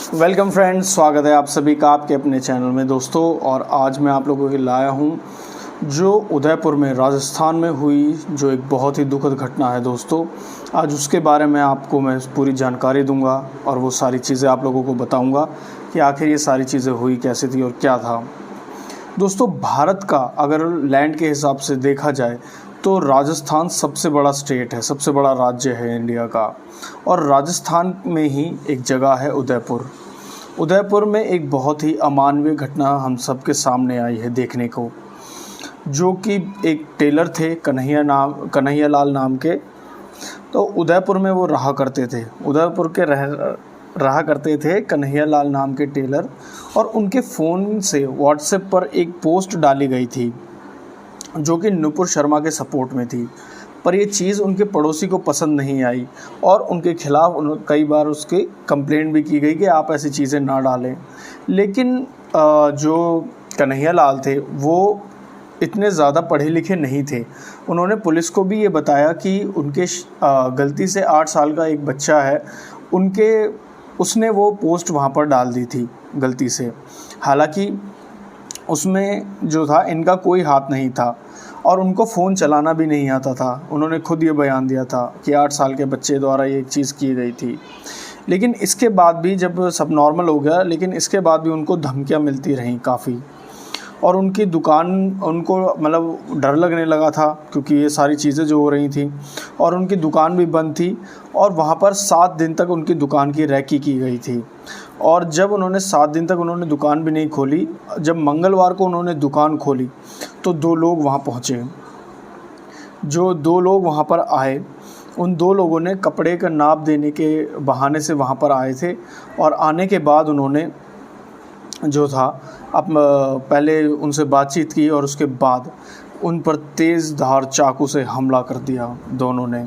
Welcome friends, स्वागत है आप सभी का आपके अपने चैनल में दोस्तों। और आज मैं आप लोगों के लाया हूँ जो उदयपुर में राजस्थान में हुई जो एक बहुत ही दुखद घटना है दोस्तों। आज उसके बारे में आपको मैं पूरी जानकारी दूंगा और वो सारी चीज़ें आप लोगों को बताऊंगा कि आखिर ये सारी चीज़ें हुई कैसे थी और क्या था। दोस्तों, भारत का अगर लैंड के हिसाब से देखा जाए तो राजस्थान सबसे बड़ा स्टेट है, सबसे बड़ा राज्य है इंडिया का। और राजस्थान में ही एक जगह है उदयपुर। उदयपुर में एक बहुत ही अमानवीय घटना हम सबके सामने आई है देखने को, जो कि एक टेलर थे कन्हैया लाल नाम के। तो उदयपुर में वो रहा करते थे, उदयपुर के रहा करते थे कन्हैया लाल नाम के टेलर। और उनके फ़ोन से व्हाट्सएप पर एक पोस्ट डाली गई थी जो कि नुपुर शर्मा के सपोर्ट में थी, पर ये चीज़ उनके पड़ोसी को पसंद नहीं आई और उनके खिलाफ कई बार उसकी कंप्लेंट भी की गई कि आप ऐसी चीज़ें ना डालें। लेकिन जो कन्हैया लाल थे वो इतने ज़्यादा पढ़े लिखे नहीं थे। उन्होंने पुलिस को भी ये बताया कि उनके गलती से 8 साल का एक बच्चा है, उसने वो पोस्ट वहाँ पर डाल दी थी गलती से। हालांकि उसमें जो था इनका कोई हाथ नहीं था और उनको फ़ोन चलाना भी नहीं आता था। उन्होंने खुद ये बयान दिया था कि 8 साल के बच्चे द्वारा ये चीज़ की गई थी। लेकिन इसके बाद भी जब सब नॉर्मल हो गया, लेकिन इसके बाद भी उनको धमकियाँ मिलती रहीं काफ़ी। और उनकी दुकान उनको मतलब डर लगने लगा था क्योंकि ये सारी चीज़ें जो हो रही थी, और उनकी दुकान भी बंद थी। और वहाँ पर 7 दिन तक उनकी दुकान की रैकी की गई थी। और जब उन्होंने 7 दिन तक उन्होंने दुकान भी नहीं खोली, जब मंगलवार को उन्होंने दुकान खोली तो 2 लोग वहाँ पहुँचे। जो 2 लोग वहाँ पर आए, उन 2 लोगों ने कपड़े का नाप देने के बहाने से वहाँ पर आए थे। और आने के बाद उन्होंने जो था पहले उनसे बातचीत की और उसके बाद उन पर तेज़ धार चाकू से हमला कर दिया दोनों ने।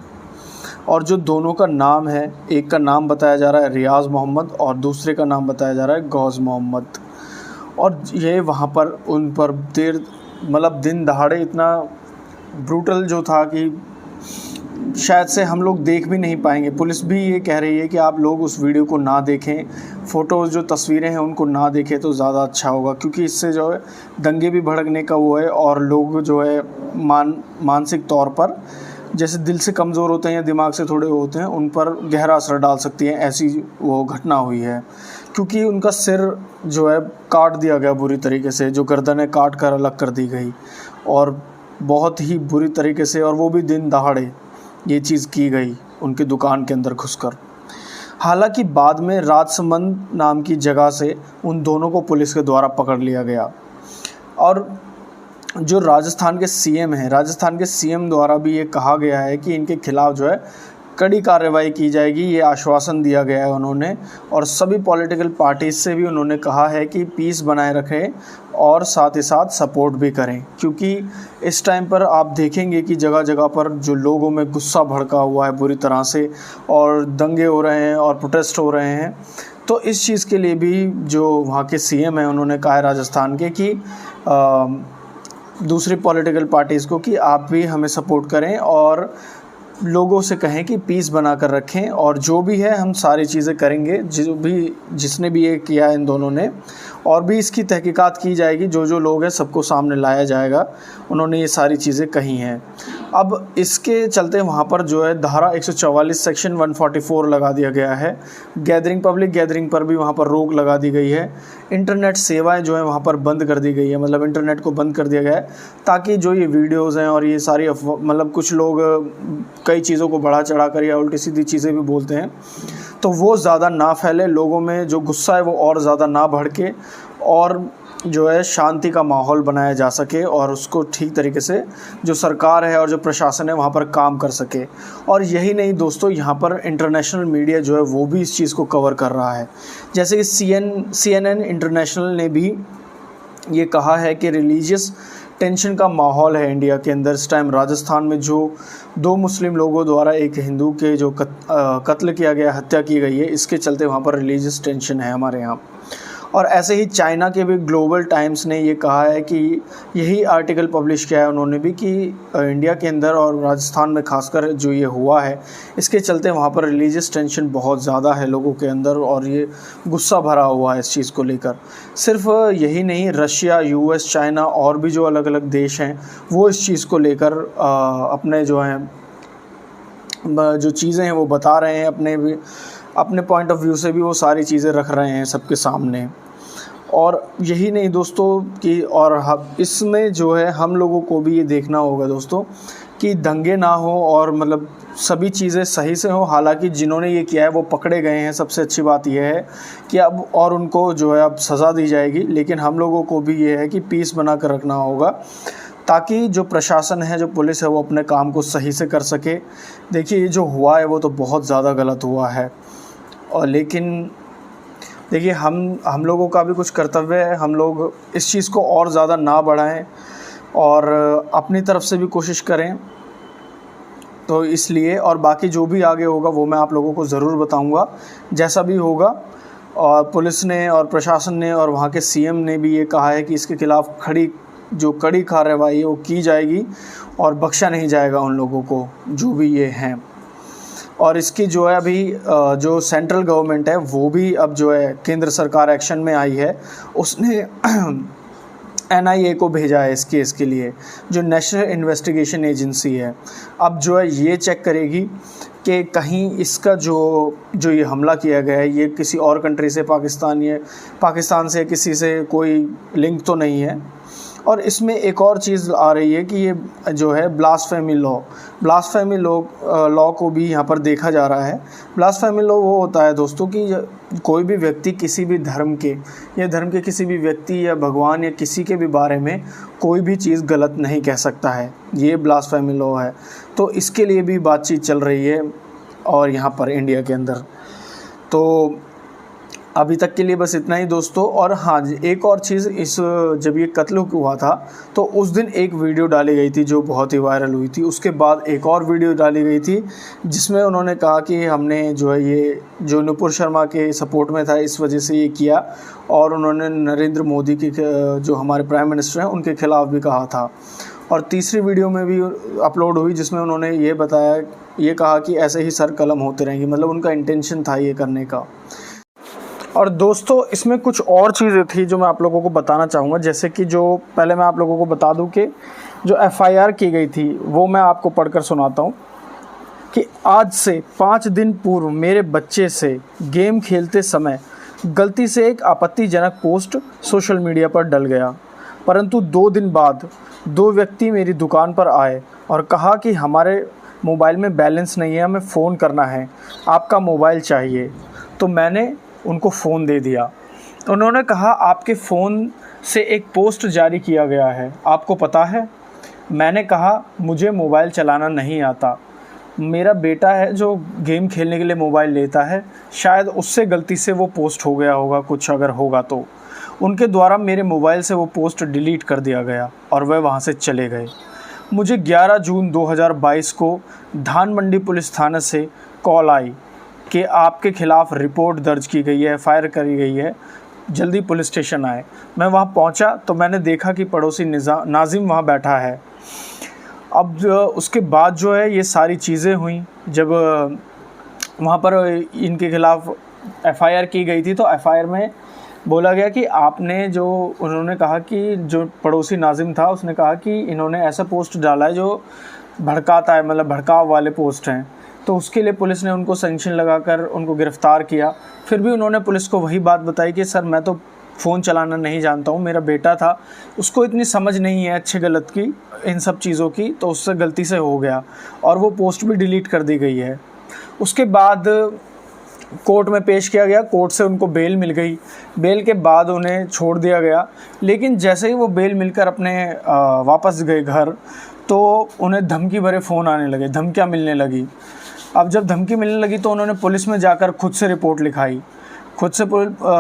और जो दोनों का नाम है, एक का नाम बताया जा रहा है रियाज़ मोहम्मद और दूसरे का नाम बताया जा रहा है गौज़ मोहम्मद। और ये वहाँ पर उन पर दिन दहाड़े इतना ब्रूटल जो था कि शायद से हम लोग देख भी नहीं पाएंगे। पुलिस भी ये कह रही है कि आप लोग उस वीडियो को ना देखें, फ़ोटोज़ जो तस्वीरें हैं उनको ना देखें तो ज़्यादा अच्छा होगा, क्योंकि इससे जो है दंगे भी भड़कने का वो है और लोग जो है मानसिक तौर पर जैसे दिल से कमज़ोर होते हैं या दिमाग से थोड़े होते हैं, उन पर गहरा असर डाल सकती है। ऐसी वो घटना हुई है क्योंकि उनका सिर जो है काट दिया गया बुरी तरीके से, जो गर्दनें काट कर अलग कर दी गई और बहुत ही बुरी तरीके से, और वो भी दिन दहाड़े ये चीज़ की गई उनकी दुकान के अंदर घुसकर। हालांकि बाद में राजसमंद नाम की जगह से उन दोनों को पुलिस के द्वारा पकड़ लिया गया। और जो राजस्थान के सीएम हैं, राजस्थान के सीएम द्वारा भी ये कहा गया है कि इनके खिलाफ़ जो है कड़ी कार्रवाई की जाएगी, ये आश्वासन दिया गया है उन्होंने। और सभी पॉलिटिकल पार्टीज से भी उन्होंने कहा है कि पीस बनाए रखें और साथ ही साथ सपोर्ट भी करें, क्योंकि इस टाइम पर आप देखेंगे कि जगह जगह पर जो लोगों में गुस्सा भड़का हुआ है बुरी तरह से, और दंगे हो रहे हैं और प्रोटेस्ट हो रहे हैं। तो इस चीज़ के लिए भी जो वहाँ के सीएम हैं उन्होंने कहा है राजस्थान के कि दूसरी पॉलिटिकल पार्टीज़ को कि आप भी हमें सपोर्ट करें और लोगों से कहें कि पीस बना कर रखें, और जो भी है हम सारी चीज़ें करेंगे। जिसने भी ये किया इन दोनों ने, और भी इसकी तहकीकात की जाएगी, जो लोग हैं सबको सामने लाया जाएगा। उन्होंने ये सारी चीज़ें कही हैं। अब इसके चलते वहाँ पर जो है धारा 144 सेक्शन 144 लगा दिया गया है। पब्लिक गैदरिंग पर भी वहाँ पर रोक लगा दी गई है। इंटरनेट सेवाएं जो है वहाँ पर बंद कर दी गई है, मतलब इंटरनेट को बंद कर दिया गया है, ताकि जो ये वीडियोज़ हैं और ये सारी कुछ लोग कई चीज़ों को बढ़ा चढ़ा कर या उल्टी सीधी चीज़ें भी बोलते हैं, तो वो ज़्यादा ना फैले, लोगों में जो गुस्सा है वो और ज़्यादा ना भड़के, और जो है शांति का माहौल बनाया जा सके और उसको ठीक तरीके से जो सरकार है और जो प्रशासन है वहाँ पर काम कर सके। और यही नहीं दोस्तों, यहाँ पर इंटरनेशनल मीडिया जो है वो भी इस चीज़ को कवर कर रहा है। जैसे कि CNN इंटरनेशनल ने भी ये कहा है कि रिलीजियस टेंशन का माहौल है इंडिया के अंदर इस टाइम। राजस्थान में जो 2 मुस्लिम लोगों द्वारा एक हिंदू के जो कत्ल किया गया, हत्या की गई है, इसके चलते वहाँ पर रिलीजियस टेंशन है हमारे यहाँ। और ऐसे ही चाइना के भी ग्लोबल टाइम्स ने ये कहा है कि यही आर्टिकल पब्लिश किया है उन्होंने भी कि इंडिया के अंदर और राजस्थान में खासकर जो ये हुआ है इसके चलते वहाँ पर रिलीजियस टेंशन बहुत ज़्यादा है लोगों के अंदर और ये गुस्सा भरा हुआ है इस चीज़ को लेकर। सिर्फ यही नहीं, रशिया, यूएस, चाइना और भी जो अलग अलग देश हैं वो इस चीज़ को लेकर अपने जो हैं जो चीज़ें हैं वो बता रहे हैं, अपने पॉइंट ऑफ व्यू से भी वो सारी चीज़ें रख रहे हैं सबके सामने। और यही नहीं दोस्तों कि और इसमें जो है हम लोगों को भी ये देखना होगा दोस्तों कि दंगे ना हो और मतलब सभी चीज़ें सही से हो। हालांकि जिन्होंने ये किया है वो पकड़े गए हैं, सबसे अच्छी बात यह है कि अब और उनको जो है अब सज़ा दी जाएगी, लेकिन हम लोगों को भी ये है कि पीस बना कर रखना होगा ताकि जो प्रशासन है, जो पुलिस है, वो अपने काम को सही से कर सके। देखिए ये जो हुआ है वो तो बहुत ज़्यादा गलत हुआ है, और लेकिन देखिए हम लोगों का भी कुछ कर्तव्य है, हम लोग इस चीज़ को और ज़्यादा ना बढ़ाएं और अपनी तरफ से भी कोशिश करें। तो इसलिए और बाकी जो भी आगे होगा वो मैं आप लोगों को ज़रूर बताऊंगा जैसा भी होगा। और पुलिस ने और प्रशासन ने और वहाँ के सीएम ने भी ये कहा है कि इसके खिलाफ़ कड़ी कार्रवाई है वो की जाएगी और बख्शा नहीं जाएगा उन लोगों को जो भी ये हैं। और इसकी जो है अभी जो सेंट्रल गवर्नमेंट है वो भी अब जो है केंद्र सरकार एक्शन में आई है, उसने NIA को भेजा है इस केस के लिए, जो नेशनल इन्वेस्टिगेशन एजेंसी है। अब जो है ये चेक करेगी कि कहीं इसका जो ये हमला किया गया है ये किसी और कंट्री से, पाकिस्तान से किसी से कोई लिंक तो नहीं है। और इसमें एक और चीज़ आ रही है कि ये जो है ब्लास्फेमी लॉ को भी यहाँ पर देखा जा रहा है। ब्लास्फेमी लॉ वो होता है दोस्तों कि कोई भी व्यक्ति किसी भी धर्म के किसी भी व्यक्ति या भगवान या किसी के भी बारे में कोई भी चीज़ गलत नहीं कह सकता है, ये ब्लास्फेमी लॉ है। तो इसके लिए भी बातचीत चल रही है और यहाँ पर इंडिया के अंदर। तो अभी तक के लिए बस इतना ही दोस्तों। और हाँ, एक और चीज़, जब ये कत्ल हुआ था तो उस दिन एक वीडियो डाली गई थी जो बहुत ही वायरल हुई थी। उसके बाद एक और वीडियो डाली गई थी जिसमें उन्होंने कहा कि हमने जो है ये जो नुपुर शर्मा के सपोर्ट में था इस वजह से ये किया, और उन्होंने नरेंद्र मोदी के जो हमारे प्राइम मिनिस्टर हैं उनके खिलाफ़ भी कहा था। और तीसरी वीडियो में भी अपलोड हुई जिसमें उन्होंने ये कहा कि ऐसे ही सर कलम होते रहेंगे, मतलब उनका इंटेंशन था ये करने का। और दोस्तों इसमें कुछ और चीज़ें थी जो मैं आप लोगों को बताना चाहूँगा, जैसे कि जो पहले मैं आप लोगों को बता दूं कि जो FIR की गई थी वो मैं आपको पढ़कर सुनाता हूँ कि आज से 5 दिन पूर्व मेरे बच्चे से गेम खेलते समय गलती से एक आपत्तिजनक पोस्ट सोशल मीडिया पर डल गया, परंतु 2 दिन बाद 2 व्यक्ति मेरी दुकान पर आए और कहा कि हमारे मोबाइल में बैलेंस नहीं है, हमें फ़ोन करना है, आपका मोबाइल चाहिए। तो मैंने उनको फ़ोन दे दिया। उन्होंने कहा आपके फ़ोन से एक पोस्ट जारी किया गया है, आपको पता है? मैंने कहा मुझे मोबाइल चलाना नहीं आता, मेरा बेटा है जो गेम खेलने के लिए मोबाइल लेता है, शायद उससे गलती से वो पोस्ट हो गया होगा, कुछ अगर होगा तो। उनके द्वारा मेरे मोबाइल से वो पोस्ट डिलीट कर दिया गया और वह वहाँ से चले गए। मुझे 11 जून 2022 को धान मंडी पुलिस थाने से कॉल आई कि आपके खिलाफ़ रिपोर्ट दर्ज की गई है, FIR करी गई है, जल्दी पुलिस स्टेशन आए। मैं वहाँ पहुँचा तो मैंने देखा कि पड़ोसी नाजिम वहाँ बैठा है। अब उसके बाद जो है ये सारी चीज़ें हुई, जब वहाँ पर इनके खिलाफ़ FIR की गई थी तो FIR में बोला गया कि उन्होंने कहा कि जो पड़ोसी नाजिम था उसने कहा कि इन्होंने ऐसा पोस्ट डाला है जो भड़काता है, मतलब भड़काव वाले पोस्ट हैं। तो उसके लिए पुलिस ने उनको सैंक्शन लगाकर उनको गिरफ़्तार किया। फिर भी उन्होंने पुलिस को वही बात बताई कि सर मैं तो फ़ोन चलाना नहीं जानता हूँ, मेरा बेटा था, उसको इतनी समझ नहीं है अच्छे गलत की, इन सब चीज़ों की, तो उससे गलती से हो गया, और वो पोस्ट भी डिलीट कर दी गई है। उसके बाद कोर्ट में पेश किया गया, कोर्ट से उनको बेल मिल गई, बेल के बाद उन्हें छोड़ दिया गया। लेकिन जैसे ही वो बेल मिलकर अपने वापस गए घर तो उन्हें धमकी भरे फ़ोन आने लगे, धमकियाँ मिलने लगी। अब जब धमकी मिलने लगी तो उन्होंने पुलिस में जाकर खुद से रिपोर्ट लिखाई। खुद से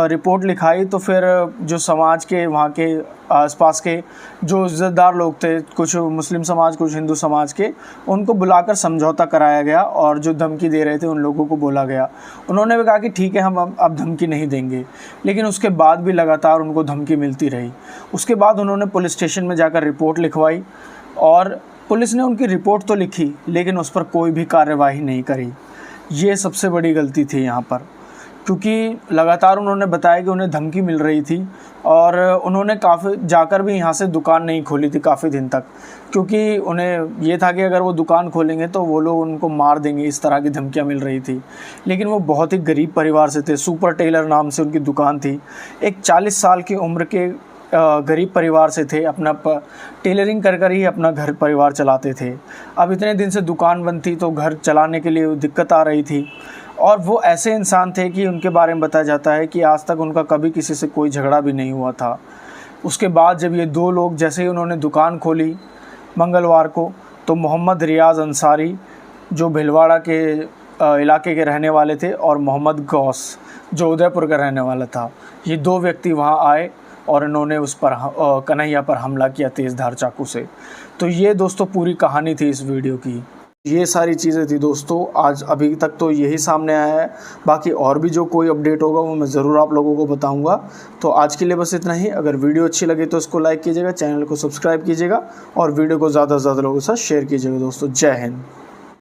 रिपोर्ट लिखाई तो फिर जो समाज के वहाँ के आसपास के जो इज़्ज़तदार लोग थे, कुछ मुस्लिम समाज कुछ हिंदू समाज के, उनको बुलाकर समझौता कराया गया और जो धमकी दे रहे थे उन लोगों को बोला गया। उन्होंने भी कहा कि ठीक है, हम अब धमकी नहीं देंगे, लेकिन उसके बाद भी लगातार उनको धमकी मिलती रही। उसके बाद उन्होंने पुलिस स्टेशन में जाकर रिपोर्ट लिखवाई और पुलिस ने उनकी रिपोर्ट तो लिखी लेकिन उस पर कोई भी कार्यवाही नहीं करी। ये सबसे बड़ी गलती थी यहाँ पर, क्योंकि लगातार उन्होंने बताया कि उन्हें धमकी मिल रही थी और उन्होंने काफ़ी जाकर भी यहाँ से दुकान नहीं खोली थी काफ़ी दिन तक, क्योंकि उन्हें ये था कि अगर वो दुकान खोलेंगे तो वो लोग उनको मार देंगे, इस तरह की धमकियाँ मिल रही थी। लेकिन वो बहुत ही गरीब परिवार से थे, सुपर टेलर नाम से उनकी दुकान थी। एक 40 साल की उम्र के गरीब परिवार से थे, अपना टेलरिंग कर ही अपना घर परिवार चलाते थे। अब इतने दिन से दुकान बंद थी तो घर चलाने के लिए दिक्कत आ रही थी। और वो ऐसे इंसान थे कि उनके बारे में बताया जाता है कि आज तक उनका कभी किसी से कोई झगड़ा भी नहीं हुआ था। उसके बाद जब ये दो लोग, जैसे ही उन्होंने दुकान खोली मंगलवार को, तो मोहम्मद रियाज़ अंसारी जो भीलवाड़ा के इलाके के रहने वाले थे और मोहम्मद गौस जो उदयपुर का रहने वाला था, ये दो व्यक्ति वहाँ आए और इन्होंने उस पर कन्हैया पर हमला किया तेज़धार चाकू से। तो ये दोस्तों पूरी कहानी थी इस वीडियो की। ये सारी चीज़ें थी दोस्तों, आज अभी तक तो यही सामने आया है। बाकी और भी जो कोई अपडेट होगा वो मैं ज़रूर आप लोगों को बताऊंगा। तो आज के लिए बस इतना ही। अगर वीडियो अच्छी लगे तो इसको लाइक कीजिएगा, चैनल को सब्सक्राइब कीजिएगा और वीडियो को ज़्यादा से ज़्यादा लोगों के साथ शेयर कीजिएगा दोस्तों। जय हिंद।